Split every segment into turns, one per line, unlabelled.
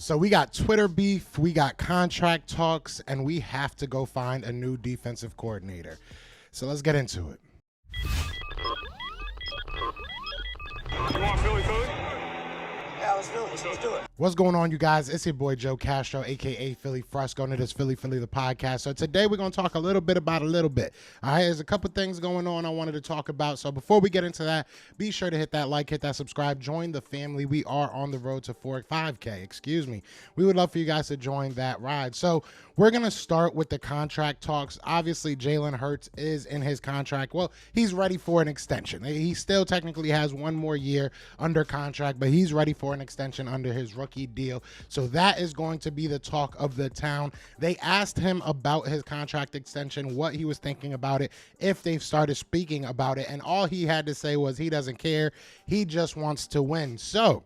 So we got Twitter beef, we got contract talks, and we have to go find a new defensive coordinator. So let's get into it.
You want Philly?
Yeah, let's do it.
What's going on, you guys? It's your boy Joe Castro, a.k.a. Philly Fresco, and it is Philly the podcast. So today we're going to talk a little bit about a little bit. All right, there's a couple things going on I wanted to talk about. So before we get into that, be sure to hit that like, hit that subscribe, join the family. We are on the road to 5K. We would love for you guys to join that ride. So we're going to start with the contract talks. Obviously, Jalen Hurts is in his contract. Well, he's ready for an extension. He still technically has one more year under contract, but he's ready for an extension under his rookie deal. So that is going to be the talk of the town. They asked him about his contract extension, what he was thinking about it, if they've started speaking about it, and all he had to say was he doesn't care. He just wants to win. So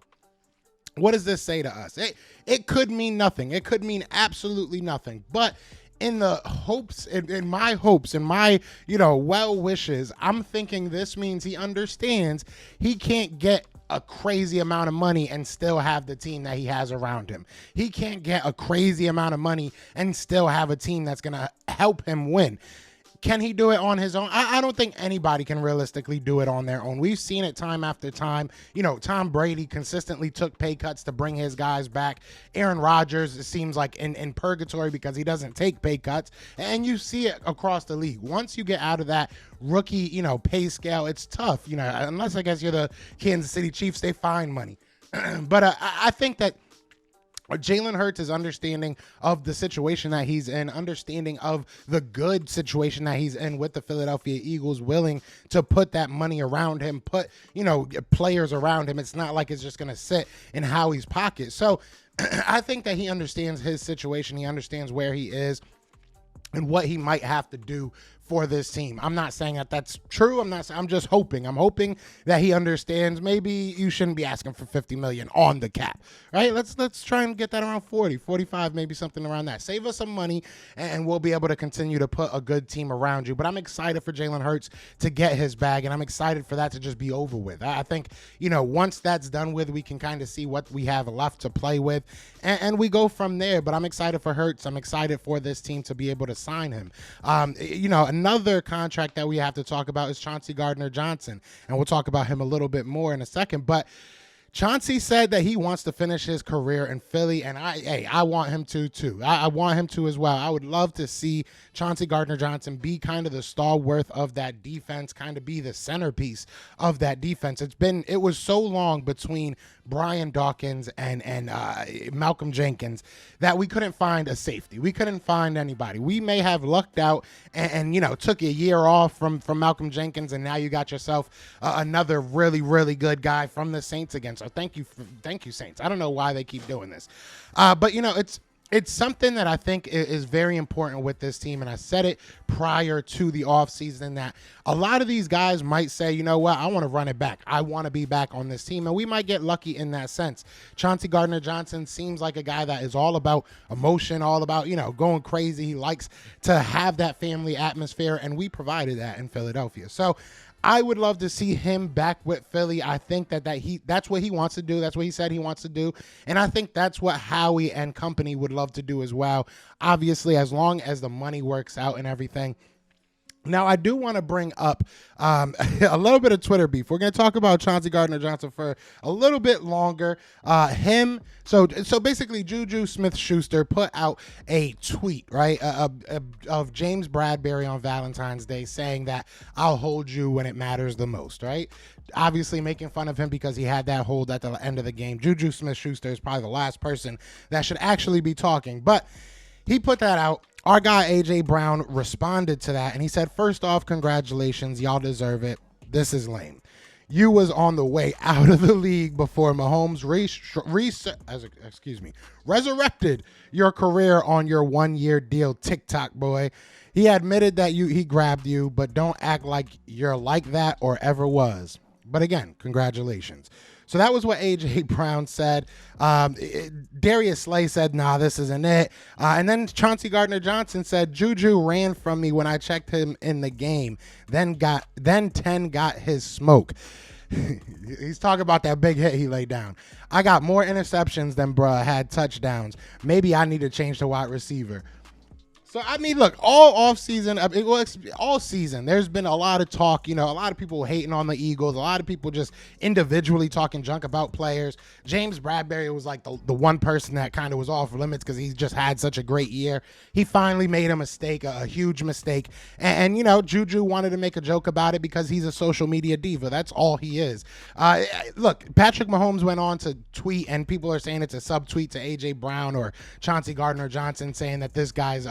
what does this say to us? It could mean nothing. It could mean absolutely nothing. But in the hopes, in my hopes, in my, well wishes, I'm thinking this means he understands he can't get a crazy amount of money and still have the team that he has around him. He can't get a crazy amount of money and still have a team that's going to help him win. Can he do it on his own? I don't think anybody can realistically do it on their own. We've seen it time after time. Tom Brady consistently took pay cuts to bring his guys back. Aaron Rodgers, it seems like in purgatory because he doesn't take pay cuts. And you see it across the league. Once you get out of that rookie, pay scale, it's tough. Unless I guess you're the Kansas City Chiefs, they find money. But I think that Jalen Hurts is understanding of the situation that he's in, understanding of the good situation that he's in with the Philadelphia Eagles, willing to put that money around him, put, players around him. It's not like it's just going to sit in Howie's pocket. So I think that he understands his situation. He understands where he is and what he might have to do for this team. I'm not saying that that's true. I'm just hoping. I'm hoping that he understands maybe you shouldn't be asking for $50 million on the cap, right? Let's try and get that around 40, 45, maybe something around that. Save us some money and we'll be able to continue to put a good team around you. But I'm excited for Jalen Hurts to get his bag, and I'm excited for that to just be over with. I think, once that's done with, we can kind of see what we have left to play with, and we go from there. But I'm excited for Hurts. I'm excited for this team to be able to sign him. Another contract that we have to talk about is Chauncey Gardner-Johnson, and we'll talk about him a little bit more in a second. But Chauncey said that he wants to finish his career in Philly, and I want him to too. I want him to as well. I would love to see Chauncey Gardner-Johnson be kind of the stalwart of that defense, kind of be the centerpiece of that defense. It was so long between Brian Dawkins and Malcolm Jenkins that we couldn't find a safety. We couldn't find anybody. We may have lucked out and took a year off from Malcolm Jenkins, and now you got yourself another really, really good guy from the Saints again. So thank you, Saints. I don't know why they keep doing this, but it's something that I think is very important with this team, and I said it prior to the offseason that a lot of these guys might say, you know what, I want to run it back. I want to be back on this team, and we might get lucky in that sense. Chauncey Gardner-Johnson seems like a guy that is all about emotion, all about, going crazy. He likes to have that family atmosphere, and we provided that in Philadelphia. So I would love to see him back with Philly. I think that's what he wants to do. That's what he said he wants to do. And I think that's what Howie and company would love to do as well. Obviously, as long as the money works out and everything. Now, I do want to bring up a little bit of Twitter beef. We're going to talk about Chauncey Gardner-Johnson for a little bit longer. So basically, Juju Smith-Schuster put out a tweet, right, of James Bradberry on Valentine's Day saying that I'll hold you when it matters the most, right? Obviously making fun of him because he had that hold at the end of the game. Juju Smith-Schuster is probably the last person that should actually be talking, but he put that out. Our guy, A.J. Brown, responded to that, and he said, first off, congratulations. Y'all deserve it. This is lame. You was on the way out of the league before Mahomes resurrected your career on your one-year deal, TikTok boy. He admitted that he grabbed you, but don't act like you're like that or ever was. But again, congratulations. So that was what A.J. Brown said. Darius Slay said, nah, this isn't it. And then Chauncey Gardner-Johnson said, Juju ran from me when I checked him in the game. Then 10 got his smoke. He's talking about that big hit he laid down. I got more interceptions than bruh had touchdowns. Maybe I need to change to wide receiver. So, I mean, look, all season, there's been a lot of talk, a lot of people hating on the Eagles, a lot of people just individually talking junk about players. James Bradbury was like the one person that kind of was off limits because he just had such a great year. He finally made a mistake, a huge mistake. And Juju wanted to make a joke about it because he's a social media diva. That's all he is. Look, Patrick Mahomes went on to tweet, and people are saying it's a subtweet to A.J. Brown or Chauncey Gardner-Johnson saying that this guy's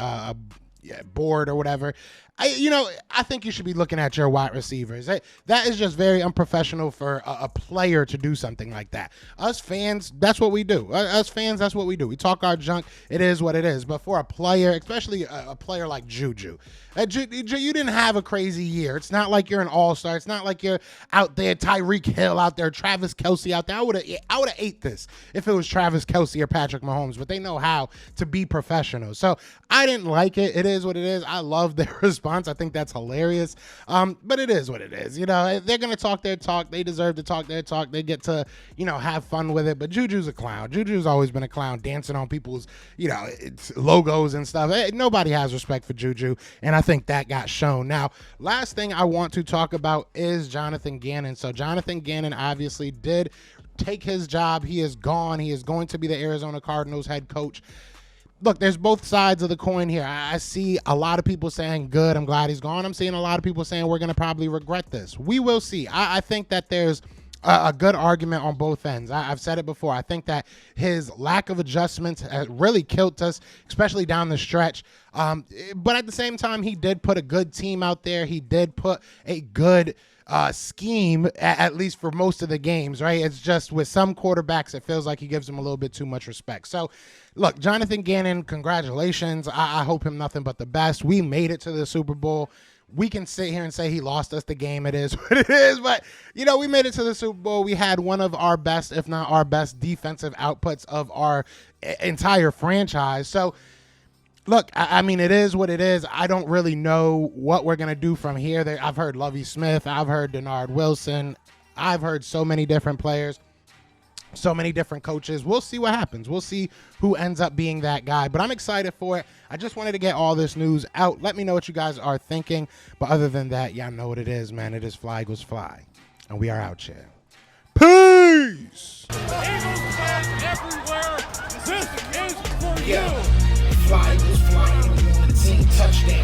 bored or whatever. I think you should be looking at your wide receivers. That is just very unprofessional for a player to do something like that. Us fans, that's what we do. Us fans, that's what we do. We talk our junk. It is what it is. But for a player, especially a player like Juju, you didn't have a crazy year. It's not like you're an all-star. It's not like you're out there, Tyreek Hill out there, Travis Kelce out there. I would have ate this if it was Travis Kelce or Patrick Mahomes, but they know how to be professional. So I didn't like it. It is what it is. I love their response. I think that's hilarious. But it is what it is. They're going to talk their talk. They deserve to talk their talk. They get to, have fun with it. But Juju's a clown. Juju's always been a clown, dancing on people's, logos and stuff. Nobody has respect for Juju, and I think that got shown. Now, last thing I want to talk about is Jonathan Gannon. So Jonathan Gannon obviously did take his job. He is gone. He is going to be the Arizona Cardinals head coach. Look, there's both sides of the coin here. I see a lot of people saying, good, I'm glad he's gone. I'm seeing a lot of people saying we're going to probably regret this. We will see. I think that there's a good argument on both ends. I've said it before. I think that his lack of adjustments has really killed us, especially down the stretch. But at the same time, he did put a good team out there. He did put a good scheme, at least for most of the games, right? It's just with some quarterbacks, it feels like he gives them a little bit too much respect. So, look, Jonathan Gannon, congratulations. I hope him nothing but the best. We made it to the Super Bowl. We can sit here and say he lost us the game. It is what it is. But, we made it to the Super Bowl. We had one of our best, if not our best, defensive outputs of our entire franchise. So, look, I mean, it is what it is. I don't really know what we're going to do from here. I've heard Lovie Smith. I've heard Denard Wilson. I've heard so many different players, so many different coaches. We'll see what happens. We'll see who ends up being that guy. But I'm excited for it. I just wanted to get all this news out. Let me know what you guys are thinking. But other than that, y'all know what it is, man. It is Fly Eagles Fly. And we are out here. Peace!
Eagles fans everywhere, this is for
Yeah.
you.
Fly was flying on the team. Touchdown.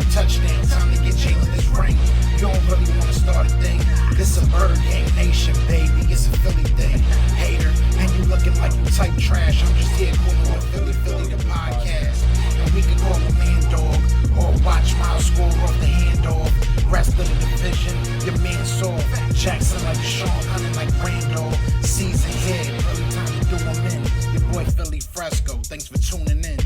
Time to get Jalen this ring. You don't really want to start a thing. This a bird gang nation, baby. It's a Philly thing. Hater, and you looking like you type trash. I'm just here cool with Philly the podcast. And we can call a man dog or watch Miles score off the handoff. Rest of the division, your man saw Jackson like Sean, hunting like Randall. Season here, early time to do 'em in. Your boy Philly Fresco. Thanks for tuning in.